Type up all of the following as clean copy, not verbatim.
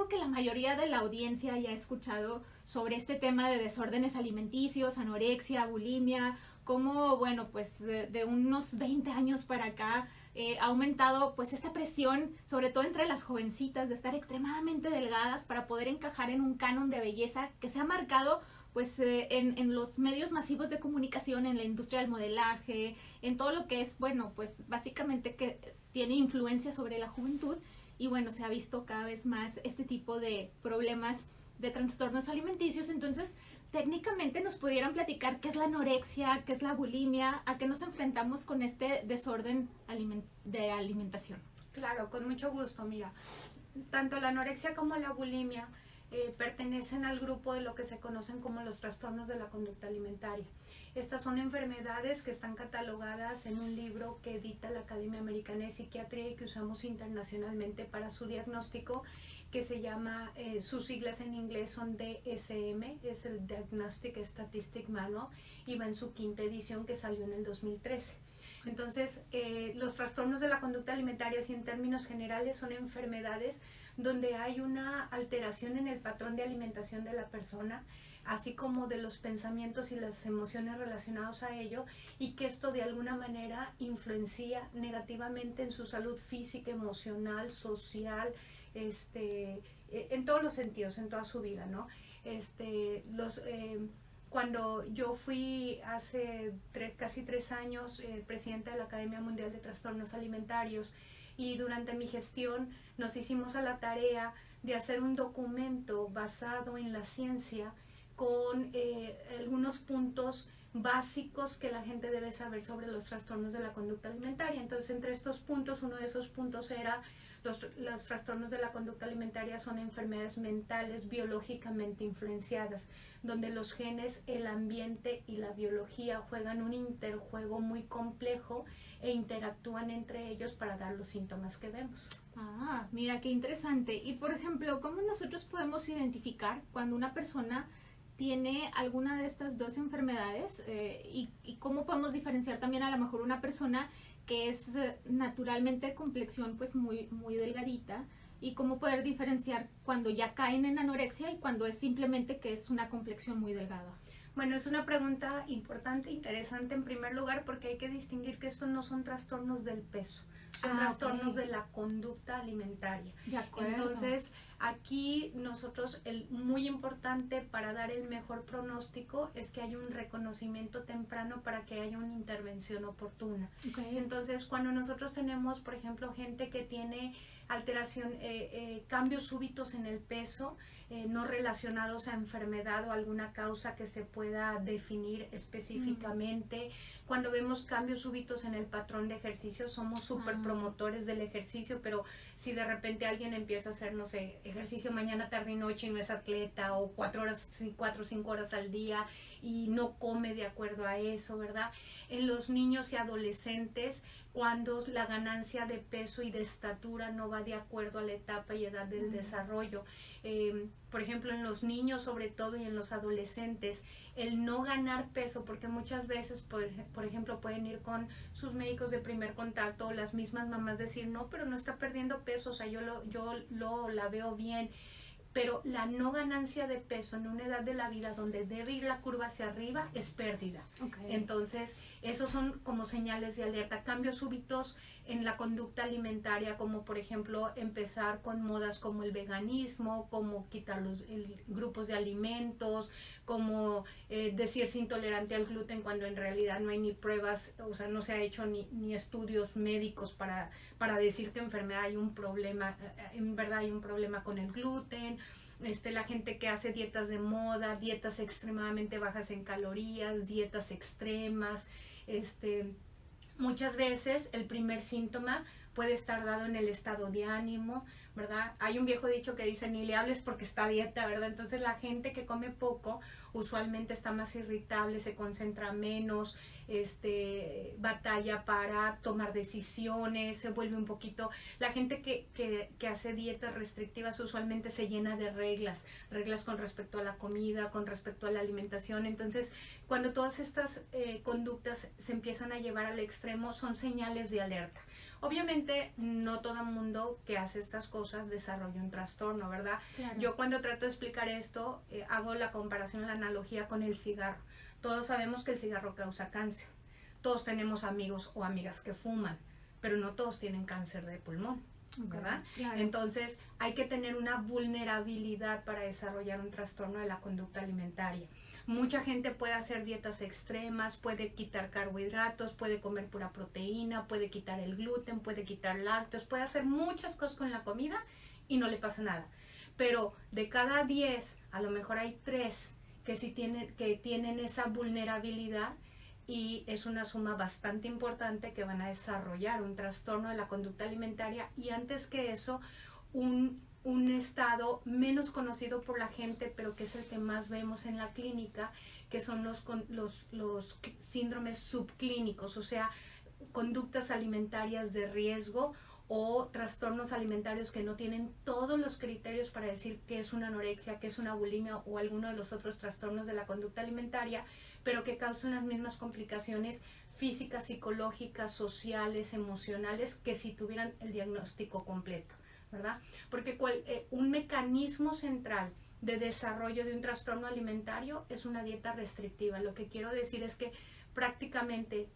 que la mayoría de la audiencia ya ha escuchado sobre este tema de desórdenes alimenticios, anorexia, bulimia, cómo, bueno, pues de unos 20 años para acá ha aumentado pues esta presión, sobre todo entre las jovencitas, de estar extremadamente delgadas para poder encajar en un canon de belleza que se ha marcado pues en los medios masivos de comunicación, en la industria del modelaje, en todo lo que es, bueno, pues básicamente que tiene influencia sobre la juventud. Y bueno, se ha visto cada vez más este tipo de problemas de trastornos alimenticios. Entonces, técnicamente nos pudieran platicar qué es la anorexia, qué es la bulimia, a qué nos enfrentamos con este desorden de alimentación. Claro, con mucho gusto, mira. Tanto la anorexia como la bulimia pertenecen al grupo de lo que se conocen como los trastornos de la conducta alimentaria. Estas son enfermedades que están catalogadas en un libro que edita la Academia Americana de Psiquiatría y que usamos internacionalmente para su diagnóstico, que se llama, sus siglas en inglés son DSM, es el Diagnostic Statistic Manual, y va en su 5ª edición que salió en el 2013. Entonces, los trastornos de la conducta alimentaria, y en términos generales, son enfermedades donde hay una alteración en el patrón de alimentación de la persona, así como de los pensamientos y las emociones relacionados a ello, y que esto de alguna manera influencia negativamente en su salud física, emocional, social, en todos los sentidos, en toda su vida, ¿no? Cuando yo fui hace casi 3 años presidenta de la Academia Mundial de Trastornos Alimentarios, y durante mi gestión nos hicimos a la tarea de hacer un documento basado en la ciencia con algunos puntos básicos que la gente debe saber sobre los trastornos de la conducta alimentaria. Entonces, entre estos puntos, uno de esos puntos era los trastornos de la conducta alimentaria son enfermedades mentales biológicamente influenciadas, donde los genes, el ambiente y la biología juegan un interjuego muy complejo e interactúan entre ellos para dar los síntomas que vemos. Ah, mira, qué interesante. Y por ejemplo, ¿cómo nosotros podemos identificar cuando una persona tiene alguna de estas dos enfermedades y cómo podemos diferenciar también a lo mejor una persona que es naturalmente de complexión pues muy delgadita, y cómo poder diferenciar cuando ya caen en anorexia y cuando es simplemente que es una complexión muy delgada? Bueno, es una pregunta importante, interesante en primer lugar, porque hay que distinguir que estos no son trastornos del peso, son trastornos de la conducta alimentaria. De acuerdo. Entonces, aquí nosotros, muy importante para dar el mejor pronóstico es que haya un reconocimiento temprano para que haya una intervención oportuna. Okay. Entonces, cuando nosotros tenemos, por ejemplo, gente que tiene alteración, cambios súbitos en el peso, no relacionados a enfermedad o alguna causa que se pueda definir específicamente. Cuando vemos cambios súbitos en el patrón de ejercicio, somos súper promotores del ejercicio, pero si de repente alguien empieza a hacer, no sé, ejercicio mañana, tarde y noche y no es atleta, o 4 o 5 horas al día y no come de acuerdo a eso, ¿verdad? En los niños y adolescentes, cuando la ganancia de peso y de estatura no va de acuerdo a la etapa y edad del desarrollo. Por ejemplo, en los niños sobre todo y en los adolescentes, el no ganar peso, porque muchas veces, por ejemplo, pueden ir con sus médicos de primer contacto o las mismas mamás decir, no, pero no está perdiendo peso, o sea, yo la veo bien. Pero la no ganancia de peso en una edad de la vida donde debe ir la curva hacia arriba es pérdida. Okay. Entonces, esos son como señales de alerta. Cambios súbitos en la conducta alimentaria, como por ejemplo empezar con modas como el veganismo, como quitar los grupos de alimentos, como decirse intolerante al gluten cuando en realidad no hay ni pruebas, o sea, no se ha hecho ni estudios médicos para decir que en verdad hay un problema con el gluten. La gente que hace dietas de moda, dietas extremadamente bajas en calorías, dietas extremas, muchas veces el primer síntoma puede estar dado en el estado de ánimo, ¿verdad? Hay un viejo dicho que dice, ni le hables porque está a dieta, ¿verdad? Entonces la gente que come poco usualmente está más irritable, se concentra menos, batalla para tomar decisiones, se vuelve un poquito... La gente que hace dietas restrictivas usualmente se llena de reglas con respecto a la comida, con respecto a la alimentación. Entonces, cuando todas estas conductas se empiezan a llevar al extremo, son señales de alerta. Obviamente no todo el mundo que hace estas cosas desarrolla un trastorno, ¿verdad? Claro. Yo cuando trato de explicar esto, hago la comparación, la analogía con el cigarro. Todos sabemos que el cigarro causa cáncer. Todos tenemos amigos o amigas que fuman, pero no todos tienen cáncer de pulmón, ¿verdad? Claro. Entonces hay que tener una vulnerabilidad para desarrollar un trastorno de la conducta alimentaria. Mucha gente puede hacer dietas extremas, puede quitar carbohidratos, puede comer pura proteína, puede quitar el gluten, puede quitar lácteos, puede hacer muchas cosas con la comida y no le pasa nada. Pero de cada 10, a lo mejor hay 3 que sí tienen esa vulnerabilidad, y es una suma bastante importante que van a desarrollar un trastorno de la conducta alimentaria, y antes que eso, un estado menos conocido por la gente, pero que es el que más vemos en la clínica, que son los síndromes subclínicos, o sea, conductas alimentarias de riesgo o trastornos alimentarios que no tienen todos los criterios para decir que es una anorexia, que es una bulimia o alguno de los otros trastornos de la conducta alimentaria, pero que causan las mismas complicaciones físicas, psicológicas, sociales, emocionales, que si tuvieran el diagnóstico completo, ¿verdad? Porque un mecanismo central de desarrollo de un trastorno alimentario es una dieta restrictiva. Lo que quiero decir es que prácticamente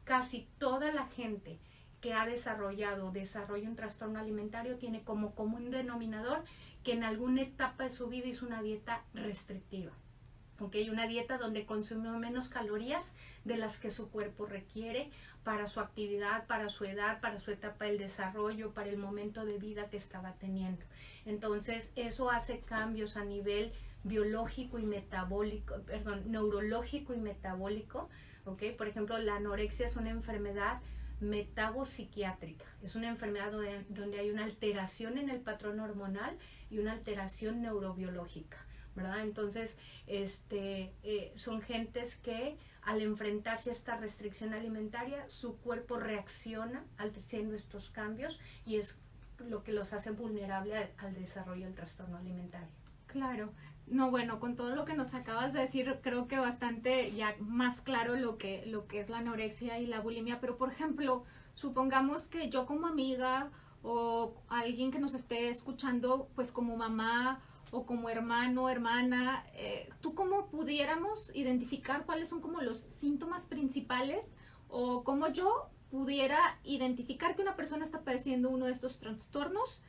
casi toda la gente que ha desarrolla un trastorno alimentario tiene como común denominador que en alguna etapa de su vida hizo una dieta restrictiva. ¿Okay? Una dieta donde consumió menos calorías de las que su cuerpo requiere para su actividad, para su edad, para su etapa del desarrollo, para el momento de vida que estaba teniendo. Entonces, eso hace cambios a nivel biológico y metabólico, neurológico y metabólico. ¿Okay? Por ejemplo, la anorexia es una enfermedad metabopsiquiátrica. Es una enfermedad donde hay una alteración en el patrón hormonal y una alteración neurobiológica, ¿verdad? Entonces, son gentes que al enfrentarse a esta restricción alimentaria, su cuerpo reacciona haciendo estos cambios, y es lo que los hace vulnerables al desarrollo del trastorno alimentario. Claro. No, bueno, con todo lo que nos acabas de decir, creo que bastante ya más claro lo que es la anorexia y la bulimia. Pero, por ejemplo, supongamos que yo como amiga o alguien que nos esté escuchando, pues como mamá o como hermano, hermana, ¿tú cómo pudiéramos identificar cuáles son como los síntomas principales, o cómo yo pudiera identificar que una persona está padeciendo uno de estos trastornos?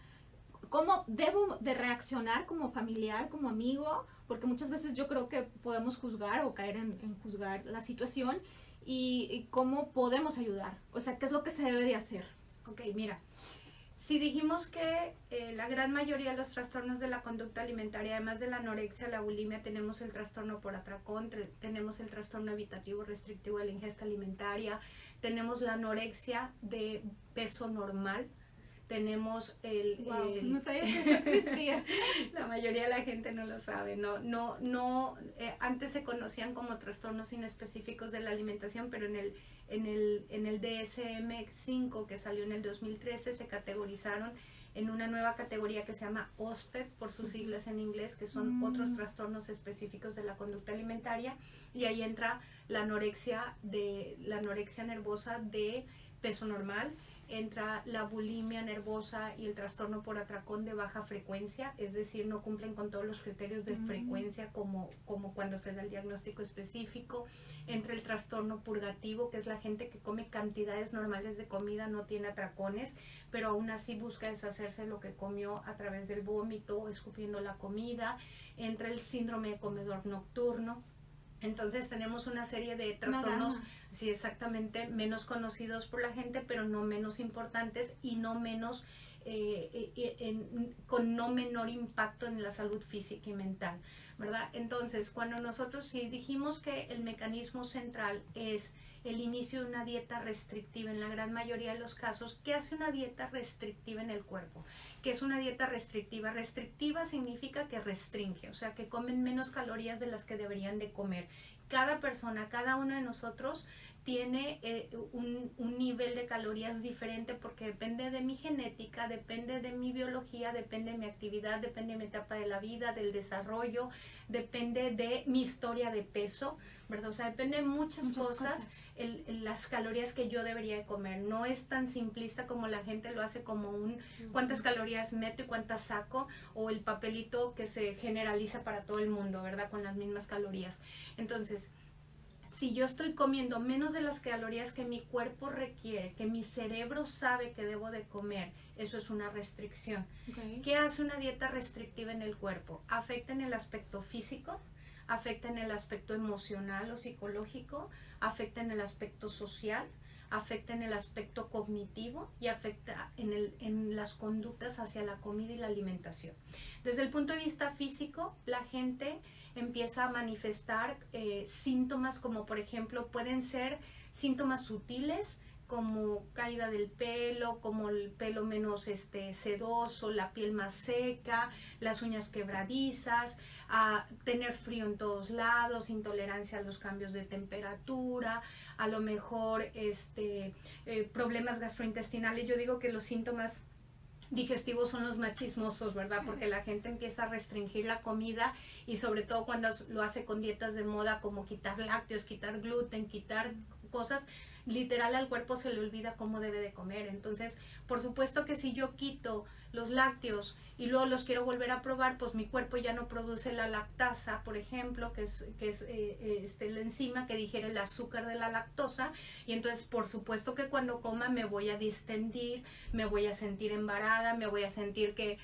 ¿Cómo debo de reaccionar como familiar, como amigo? Porque muchas veces yo creo que podemos juzgar o caer en juzgar la situación, y cómo podemos ayudar. O sea, ¿qué es lo que se debe de hacer? Ok, mira, si dijimos que la gran mayoría de los trastornos de la conducta alimentaria, además de la anorexia, la bulimia, tenemos el trastorno por atracón, tenemos el trastorno evitativo restrictivo de la ingesta alimentaria, tenemos la anorexia de peso normal, tenemos no sabía que eso existía. La mayoría de la gente no lo sabe. Antes se conocían como trastornos inespecíficos de la alimentación, pero en el DSM-5 que salió en el 2013 se categorizaron en una nueva categoría que se llama OSPED, por sus siglas en inglés, que son otros trastornos específicos de la conducta alimentaria, y ahí entra la anorexia nervosa de peso normal, entra la bulimia nervosa y el trastorno por atracón de baja frecuencia, es decir, no cumplen con todos los criterios de frecuencia como cuando se da el diagnóstico específico. Entra el trastorno purgativo, que es la gente que come cantidades normales de comida, no tiene atracones, pero aún así busca deshacerse de lo que comió a través del vómito, escupiendo la comida. Entra el síndrome de comedor nocturno. Entonces tenemos una serie de trastornos, sí, exactamente, menos conocidos por la gente, pero no menos importantes y no menos con no menor impacto en la salud física y mental, ¿verdad? Entonces, cuando nosotros sí dijimos que el mecanismo central es el inicio de una dieta restrictiva, en la gran mayoría de los casos, ¿qué hace una dieta restrictiva en el cuerpo? ¿Qué es una dieta restrictiva? Restrictiva significa que restringe, o sea, que comen menos calorías de las que deberían de comer. Cada persona, cada uno de nosotros tiene un nivel de calorías diferente, porque depende de mi genética, depende de mi biología, depende de mi actividad, depende de mi etapa de la vida, del desarrollo, depende de mi historia de peso, ¿verdad? O sea, depende de muchas cosas. Las calorías que yo debería de comer. No es tan simplista como la gente lo hace, como cuántas calorías meto y cuántas saco, o el papelito que se generaliza para todo el mundo, ¿verdad? Con las mismas calorías. Entonces, si yo estoy comiendo menos de las calorías que mi cuerpo requiere, que mi cerebro sabe que debo de comer, eso es una restricción. Okay. ¿Qué hace una dieta restrictiva en el cuerpo? Afecta en el aspecto físico, afecta en el aspecto emocional o psicológico, afecta en el aspecto social, afecta en el aspecto cognitivo y afecta en las conductas hacia la comida y la alimentación. Desde el punto de vista físico, la gente empieza a manifestar síntomas como, por ejemplo, pueden ser síntomas sutiles, como caída del pelo, como el pelo menos sedoso, la piel más seca, las uñas quebradizas, tener frío en todos lados, intolerancia a los cambios de temperatura, a lo mejor problemas gastrointestinales. Yo digo que los síntomas digestivos son los más chismosos, ¿verdad? Porque la gente empieza a restringir la comida, y sobre todo cuando lo hace con dietas de moda, como quitar lácteos, quitar gluten, quitar cosas, literal al cuerpo se le olvida cómo debe de comer. Entonces, por supuesto que si yo quito los lácteos y luego los quiero volver a probar, pues mi cuerpo ya no produce la lactasa, por ejemplo, que es la enzima que digiere el azúcar de la lactosa, y entonces por supuesto que cuando coma me voy a distendir, me voy a sentir embarada, me voy a sentir que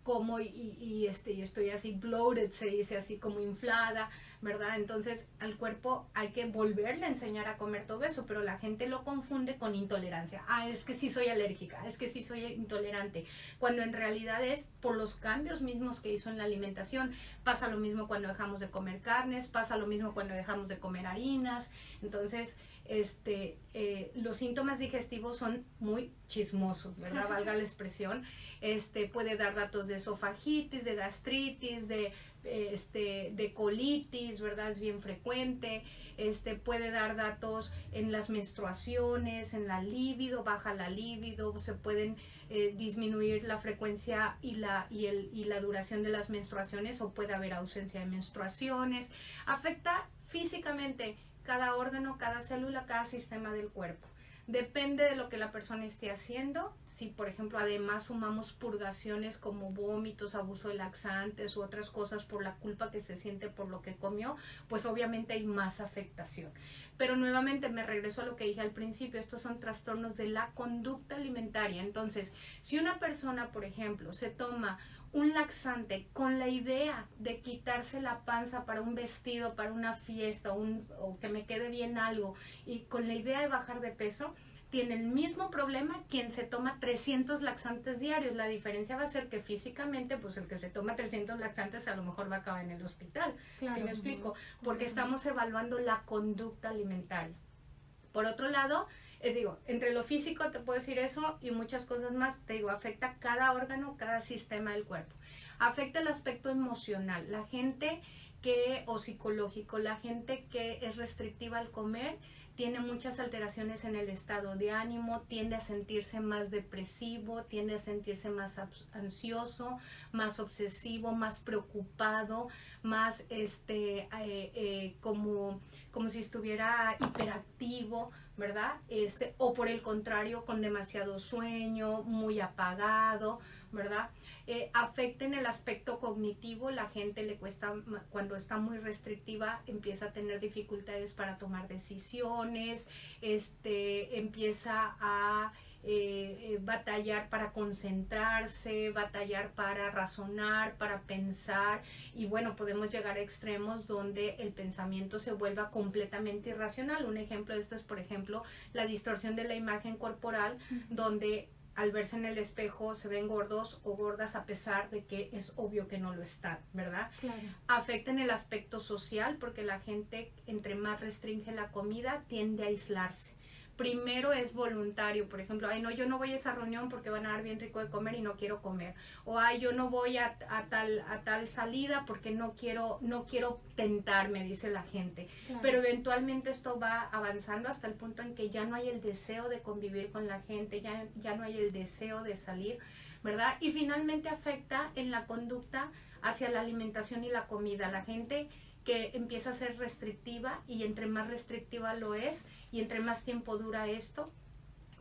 como y estoy así bloated, se dice así, como inflada, ¿verdad? Entonces al cuerpo hay que volverle a enseñar a comer todo eso, pero la gente lo confunde con intolerancia. Es que sí soy alérgica, es que sí soy intolerante, cuando en realidad es por los cambios mismos que hizo en la alimentación. Pasa lo mismo cuando dejamos de comer carnes, pasa lo mismo cuando dejamos de comer harinas. Entonces los síntomas digestivos son muy chismosos, ¿verdad? Valga la expresión. Puede dar datos de esofagitis, de gastritis, de colitis, ¿verdad? Es bien frecuente. Puede dar datos en las menstruaciones, en la libido, baja la libido, se pueden disminuir la frecuencia y la duración de las menstruaciones, o puede haber ausencia de menstruaciones. Afecta físicamente cada órgano, cada célula, cada sistema del cuerpo. Depende de lo que la persona esté haciendo. Si, por ejemplo, además sumamos purgaciones como vómitos, abuso de laxantes u otras cosas por la culpa que se siente por lo que comió, pues obviamente hay más afectación. Pero nuevamente me regreso a lo que dije al principio, estos son trastornos de la conducta alimentaria. Entonces, si una persona, por ejemplo, se toma un laxante con la idea de quitarse la panza para un vestido, para una fiesta, o que me quede bien algo, y con la idea de bajar de peso, tiene el mismo problema quien se toma 300 laxantes diarios. La diferencia va a ser que físicamente, pues el que se toma 300 laxantes a lo mejor va a acabar en el hospital. Claro, ¿sí me explico? Porque estamos evaluando la conducta alimentaria. Por otro lado, entre lo físico te puedo decir eso y muchas cosas más, afecta cada órgano, cada sistema del cuerpo. Afecta el aspecto emocional, o psicológico. La gente que es restrictiva al comer tiene muchas alteraciones en el estado de ánimo, tiende a sentirse más depresivo, tiende a sentirse más ansioso, más obsesivo, más preocupado, más como si estuviera hiperactivo, ¿verdad? O por el contrario, con demasiado sueño, muy apagado, ¿verdad? Afecta en el aspecto cognitivo. La gente le cuesta, cuando está muy restrictiva, empieza a tener dificultades para tomar decisiones, empieza a batallar para concentrarse, batallar para razonar, para pensar, y bueno, podemos llegar a extremos donde el pensamiento se vuelva completamente irracional. Un ejemplo de esto es, por ejemplo, la distorsión de la imagen corporal, donde al verse en el espejo se ven gordos o gordas a pesar de que es obvio que no lo están, ¿verdad? Claro. Afecta en el aspecto social, porque la gente, entre más restringe la comida, tiende a aislarse. Primero es voluntario, por ejemplo, yo no voy a esa reunión porque van a dar bien rico de comer y no quiero comer, o yo no voy a tal salida porque no quiero tentarme, dice la gente. Claro. Pero eventualmente esto va avanzando hasta el punto en que ya no hay el deseo de convivir con la gente, ya no hay el deseo de salir, ¿verdad? Y finalmente afecta en la conducta hacia la alimentación y la comida. La gente que empieza a ser restrictiva, y entre más restrictiva lo es y entre más tiempo dura esto,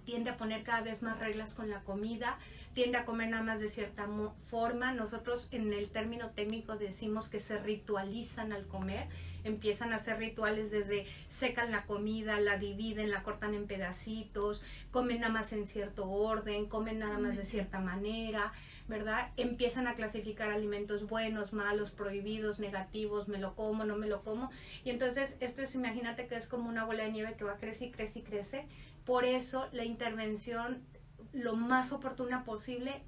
tiende a poner cada vez más reglas con la comida, tiende a comer nada más de cierta forma. Nosotros en el término técnico decimos que se ritualizan al comer, empiezan a hacer rituales desde secan la comida, la dividen, la cortan en pedacitos, comen nada más en cierto orden, comen nada más de cierta manera, ¿verdad? Empiezan a clasificar alimentos buenos, malos, prohibidos, negativos, me lo como, no me lo como. Y entonces esto es, imagínate que es como una bola de nieve que va a crecer y crece y crece. Por eso la intervención lo más oportuna posible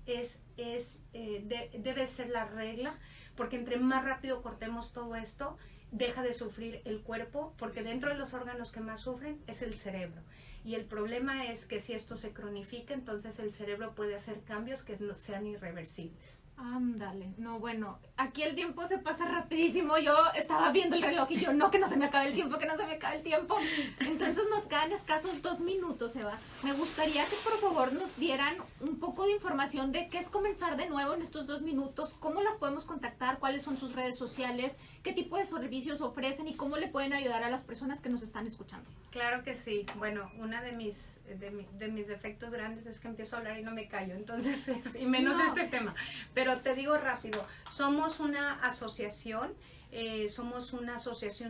debe ser la regla, porque entre más rápido cortemos todo esto, deja de sufrir el cuerpo, porque dentro de los órganos que más sufren es el cerebro. Y el problema es que si esto se cronifica, entonces el cerebro puede hacer cambios que no sean irreversibles. Ándale, no, bueno, aquí el tiempo se pasa rapidísimo. Yo estaba viendo el reloj y yo, no, que no se me acabe el tiempo, que no se me acabe el tiempo. Entonces nos quedan escasos 2 minutos, Eva. Me gustaría que por favor nos dieran un poco de información de qué es Comenzar de Nuevo en estos 2 minutos, cómo las podemos contactar, cuáles son sus redes sociales, qué tipo de servicios ofrecen y cómo le pueden ayudar a las personas que nos están escuchando. Claro que sí. Bueno, una de mis defectos grandes es que empiezo a hablar y no me callo, entonces, y menos de este tema. Pero te digo rápido, somos una asociación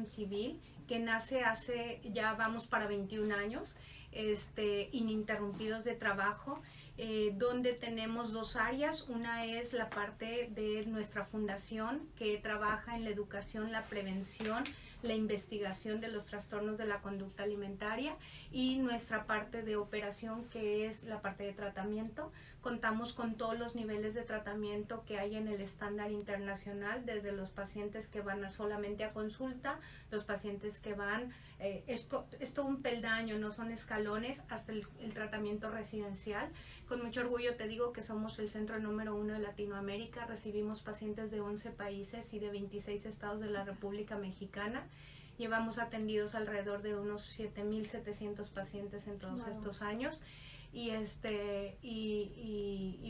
civil que nace hace, ya vamos para 21 años, ininterrumpidos de trabajo, donde tenemos 2 áreas. Una es la parte de nuestra fundación, que trabaja en la educación, la prevención, la investigación de los trastornos de la conducta alimentaria, y nuestra parte de operación, que es la parte de tratamiento. Contamos con todos los niveles de tratamiento que hay en el estándar internacional, desde los pacientes que van solamente a consulta, los pacientes que van, es todo un peldaño, no son escalones, hasta el tratamiento residencial. Con mucho orgullo te digo que somos el centro número 1 de Latinoamérica, recibimos pacientes de 11 países y de 26 estados de la República Mexicana. Llevamos atendidos alrededor de unos 7,700 pacientes en todos estos años. Y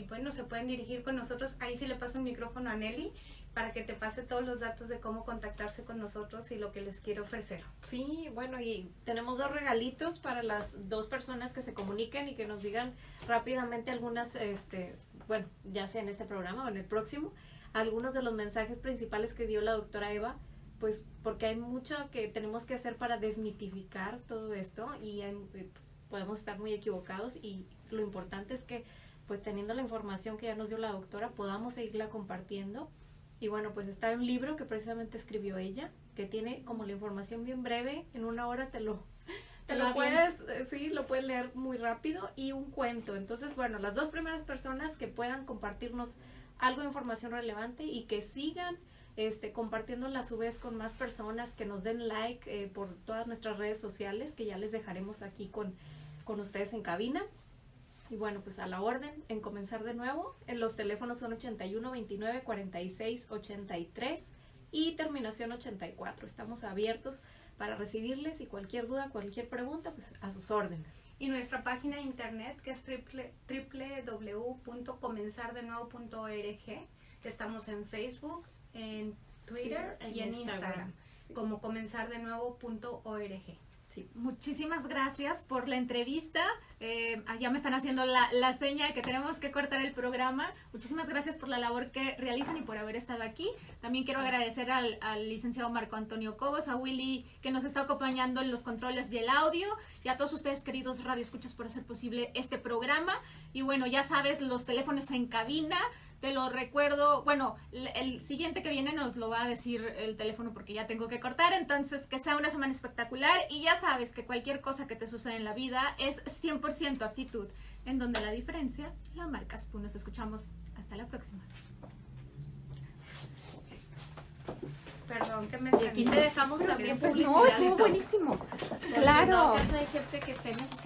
bueno, se pueden dirigir con nosotros. Ahí sí le paso el micrófono a Nelly para que te pase todos los datos de cómo contactarse con nosotros y lo que les quiero ofrecer. Sí, bueno, y tenemos 2 regalitos para las 2 personas que se comuniquen y que nos digan rápidamente algunas, bueno, ya sea en este programa o en el próximo, algunos de los mensajes principales que dio la doctora Eva, pues porque hay mucho que tenemos que hacer para desmitificar todo esto, y pues, podemos estar muy equivocados, y lo importante es que, pues teniendo la información que ya nos dio la doctora, podamos seguirla compartiendo. Y bueno, pues está un libro que precisamente escribió ella, que tiene como la información bien breve, en 1 hora te lo puedes, sí, lo puedes leer muy rápido, y un cuento. Entonces, bueno, las 2 primeras personas que puedan compartirnos algo de información relevante y que sigan compartiéndola a su vez con más personas, que nos den like por todas nuestras redes sociales, que ya les dejaremos aquí con ustedes en cabina. Y bueno, pues a la orden, en Comenzar de Nuevo. En los teléfonos son 81 29 46 83 y terminación 84. Estamos abiertos para recibirles, y cualquier duda, cualquier pregunta, pues a sus órdenes. Y nuestra página de internet, que es www.comenzardenuevo.org. Estamos en Facebook, en Twitter y en Instagram, sí, como comenzardenuevo.org. Sí. Muchísimas gracias por la entrevista. Ya me están haciendo la seña de que tenemos que cortar el programa. Muchísimas gracias por la labor que realizan y por haber estado aquí. También quiero agradecer al licenciado Marco Antonio Cobos, a Willy, que nos está acompañando en los controles y el audio, y a todos ustedes, queridos radioescuchas, por hacer posible este programa. Y bueno, ya sabes, los teléfonos en cabina. Te lo recuerdo, bueno, el siguiente que viene nos lo va a decir el teléfono, porque ya tengo que cortar. Entonces, que sea una semana espectacular, y ya sabes que cualquier cosa que te suceda en la vida es 100% actitud, en donde la diferencia la marcas tú. Nos escuchamos hasta la próxima. Perdón que me... Y aquí te dejamos también publicidad. No, estuvo buenísimo. Claro. En caso de gente que esté necesitando